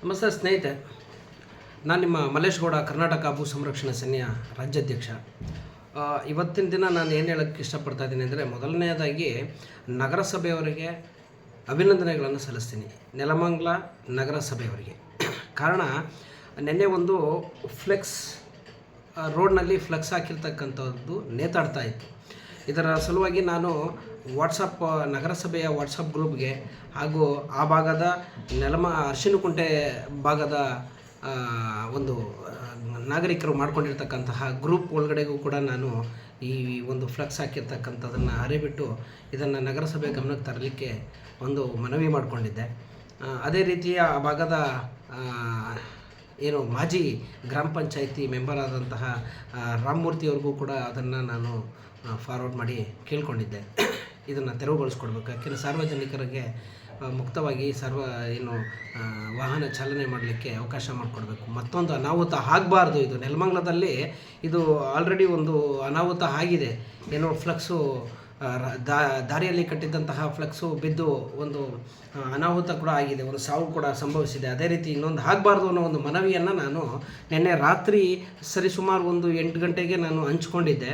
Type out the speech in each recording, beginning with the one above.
ನಮಸ್ತೆ ಸ್ನೇಹಿತರೆ, ನಾನು ನಿಮ್ಮ ಮಲ್ಲೇಶಗೌಡ ಕರ್ನಾಟಕ ಭೂ ಸಂರಕ್ಷಣಾ ಸೇನೆಯ ರಾಜ್ಯಾಧ್ಯಕ್ಷ. ಇವತ್ತಿನ ದಿನ ನಾನು ಏನು ಹೇಳೋಕ್ಕೆ ಇಷ್ಟಪಡ್ತಾ ಇದ್ದೀನಿ ಅಂದರೆ, ಮೊದಲನೆಯದಾಗಿ ನಗರಸಭೆಯವರಿಗೆ ಅಭಿನಂದನೆಗಳನ್ನು ಸಲ್ಲಿಸ್ತೀನಿ. ನೆಲಮಂಗಲ ನಗರಸಭೆಯವರಿಗೆ. ಕಾರಣ, ನಿನ್ನೆ ಒಂದು ಫ್ಲೆಕ್ಸ್ ರೋಡ್ನಲ್ಲಿ ಫ್ಲೆಕ್ಸ್ ಹಾಕಿರ್ತಕ್ಕಂಥದ್ದು ನೇತಾಡ್ತಾ ಇತ್ತು. ಇದರ ಸಲುವಾಗಿ ನಾನು ನಗರಸಭೆಯ ವಾಟ್ಸಪ್ ಗ್ರೂಪ್ಗೆ ಹಾಗೂ ಆ ಭಾಗದ ಅರಶಿನಕುಂಟೆ ಭಾಗದ ಒಂದು ನಾಗರಿಕರು ಮಾಡ್ಕೊಂಡಿರ್ತಕ್ಕಂತಹ ಗ್ರೂಪ್ ಒಳಗಡೆಗೂ ಕೂಡ ನಾನು ಈ ಒಂದು ಫ್ಲೆಕ್ಸ್ ಹಾಕಿರ್ತಕ್ಕಂಥದ್ದನ್ನು ಅರಿಬಿಟ್ಟು ಇದನ್ನು ನಗರಸಭೆ ಗಮನಕ್ಕೆ ತರಲಿಕ್ಕೆ ಒಂದು ಮನವಿ ಮಾಡಿಕೊಂಡಿದ್ದೆ. ಅದೇ ರೀತಿಯ ಆ ಭಾಗದ ಮಾಜಿ ಗ್ರಾಮ ಪಂಚಾಯಿತಿ ಮೆಂಬರ್ ಆದಂತಹ ರಾಮಮೂರ್ತಿಯವ್ರಿಗೂ ಕೂಡ ಅದನ್ನು ನಾನು ಫಾರ್ವರ್ಡ್ ಮಾಡಿ ಕೇಳ್ಕೊಂಡಿದ್ದೆ, ಇದನ್ನು ತೆರವುಗೊಳಿಸ್ಕೊಡ್ಬೇಕು. ಯಾಕೆಂದರೆ ಸಾರ್ವಜನಿಕರಿಗೆ ಮುಕ್ತವಾಗಿ ವಾಹನ ಚಾಲನೆ ಮಾಡಲಿಕ್ಕೆ ಅವಕಾಶ ಮಾಡಿಕೊಡ್ಬೇಕು. ಮತ್ತೊಂದು ಅನಾಹುತ ಆಗಬಾರ್ದು. ಇದು ನೆಲಮಂಗಲದಲ್ಲಿ ಇದು ಆಲ್ರೆಡಿ ಒಂದು ಅನಾಹುತ ಆಗಿದೆ. ಫ್ಲೆಕ್ಸು ದಾರಿಯಲ್ಲಿ ಕಟ್ಟಿದ್ದಂತಹ ಫ್ಲೆಕ್ಸು ಬಿದ್ದು ಒಂದು ಅನಾಹುತ ಕೂಡ ಆಗಿದೆ, ಒಂದು ಸಾವು ಕೂಡ ಸಂಭವಿಸಿದೆ. ಅದೇ ರೀತಿ ಇನ್ನೊಂದು ಆಗಬಾರ್ದು ಅನ್ನೋ ಒಂದು ಮನವಿಯನ್ನು ನಾನು ನಿನ್ನೆ ರಾತ್ರಿ ಸರಿಸುಮಾರು ಒಂದು 8 ಗಂಟೆಗೆ ನಾನು ಹಂಚ್ಕೊಂಡಿದ್ದೆ.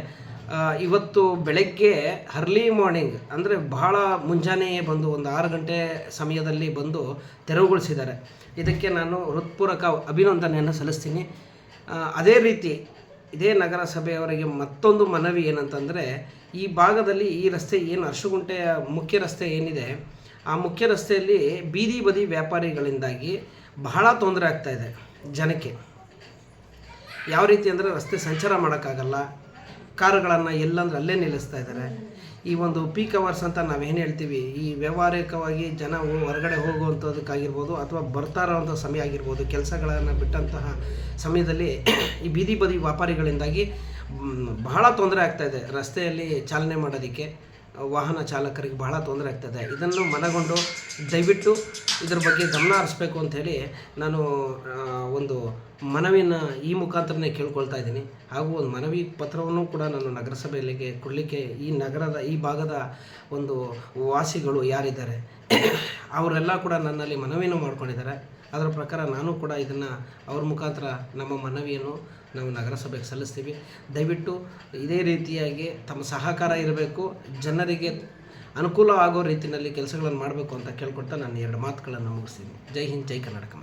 ಇವತ್ತು ಬೆಳಗ್ಗೆ ಅರ್ಲಿ ಮಾರ್ನಿಂಗ್ ಅಂದರೆ ಬಹಳ ಮುಂಜಾನೆಯೇ ಬಂದು ಒಂದು 6 ಗಂಟೆ ಸಮಯದಲ್ಲಿ ಬಂದು ತೆರವುಗೊಳಿಸಿದ್ದಾರೆ. ಇದಕ್ಕೆ ನಾನು ಹೃತ್ಪೂರ್ವಕ ಅಭಿನಂದನೆಯನ್ನು ಸಲ್ಲಿಸ್ತೀನಿ. ಅದೇ ರೀತಿ ಇದೇ ನಗರಸಭೆಯವರಿಗೆ ಮತ್ತೊಂದು ಮನವಿ ಏನಂತಂದರೆ, ಈ ಭಾಗದಲ್ಲಿ ಈ ರಸ್ತೆ ಅರಶಿನಕುಂಟೆಯ ಮುಖ್ಯ ರಸ್ತೆ ಏನಿದೆ, ಆ ಮುಖ್ಯ ರಸ್ತೆಯಲ್ಲಿ ಬೀದಿ ಬದಿ ವ್ಯಾಪಾರಿಗಳಿಂದಾಗಿ ಬಹಳ ತೊಂದರೆ ಆಗ್ತಾಯಿದೆ ಜನಕ್ಕೆ. ಯಾವ ರೀತಿ ಅಂದರೆ, ರಸ್ತೆ ಸಂಚಾರ ಮಾಡೋಕ್ಕಾಗಲ್ಲ, ಕಾರುಗಳನ್ನು ಎಲ್ಲಂದ್ರೆ ಅಲ್ಲೇ ನಿಲ್ಲಿಸ್ತಾ ಇದ್ದಾರೆ. ಈ ಒಂದು ಪೀಕ್ ಅವರ್ಸ್ ಅಂತ ನಾವೇನು ಹೇಳ್ತೀವಿ, ಈ ವ್ಯಾವಹಾರಿಕವಾಗಿ ಜನ ಹೊರಗಡೆ ಹೋಗುವಂಥದ್ದಕ್ಕಾಗಿರ್ಬೋದು ಅಥವಾ ಬರ್ತಾ ಇರೋವಂಥ ಸಮಯ ಆಗಿರ್ಬೋದು, ಕೆಲಸಗಳನ್ನು ಬಿಟ್ಟಂತಹ ಸಮಯದಲ್ಲಿ ಈ ಬೀದಿ ಬದಿ ವ್ಯಾಪಾರಿಗಳಿಂದಾಗಿ ಬಹಳ ತೊಂದರೆ ಆಗ್ತಾಯಿದೆ. ರಸ್ತೆಯಲ್ಲಿ ಚಾಲನೆ ಮಾಡೋದಕ್ಕೆ ವಾಹನ ಚಾಲಕರಿಗೆ ಬಹಳ ತೊಂದರೆ ಆಗ್ತಾಯಿದೆ. ಇದನ್ನು ಮನಗೊಂಡು ದಯವಿಟ್ಟು ಇದ್ರ ಬಗ್ಗೆ ಗಮನ ಹರಿಸ್ಬೇಕು ಅಂಥೇಳಿ ನಾನು ಒಂದು ಮನವಿಯನ್ನು ಈ ಮುಖಾಂತರನೇ ಕೇಳ್ಕೊಳ್ತಾ ಇದ್ದೀನಿ. ಹಾಗೂ ಒಂದು ಮನವಿ ಪತ್ರವನ್ನು ಕೂಡ ನಾನು ನಗರಸಭೆಯಲ್ಲಿಗೆ ಕೊಡಲಿಕ್ಕೆ ಈ ಭಾಗದ ಒಂದು ವಾಸಿಗಳು ಯಾರಿದ್ದಾರೆ ಅವರೆಲ್ಲ ಕೂಡ ನನ್ನಲ್ಲಿ ಮನವಿಯನ್ನು ಮಾಡ್ಕೊಂಡಿದ್ದಾರೆ. ಅದರ ಪ್ರಕಾರ ನಾನು ಕೂಡ ಇದನ್ನು ಅವ್ರ ಮುಖಾಂತರ ನಮ್ಮ ಮನವಿಯನ್ನು ನಾವು ನಗರಸಭೆಗೆ ಸಲ್ಲಿಸ್ತೀವಿ. ದಯವಿಟ್ಟು ಇದೇ ರೀತಿಯಾಗಿ ತಮ್ಮ ಸಹಕಾರ ಇರಬೇಕು, ಜನರಿಗೆ ಅನುಕೂಲ ಆಗೋ ರೀತಿಯಲ್ಲಿ ಕೆಲಸಗಳನ್ನು ಮಾಡಬೇಕು ಅಂತ ಕೇಳ್ಕೊಳ್ತಾ ನಾನು 2 ಮಾತುಗಳನ್ನು ಮುಗಿಸ್ತೀನಿ. ಜೈ ಹಿಂದ್, ಜೈ ಕರ್ನಾಟಕ.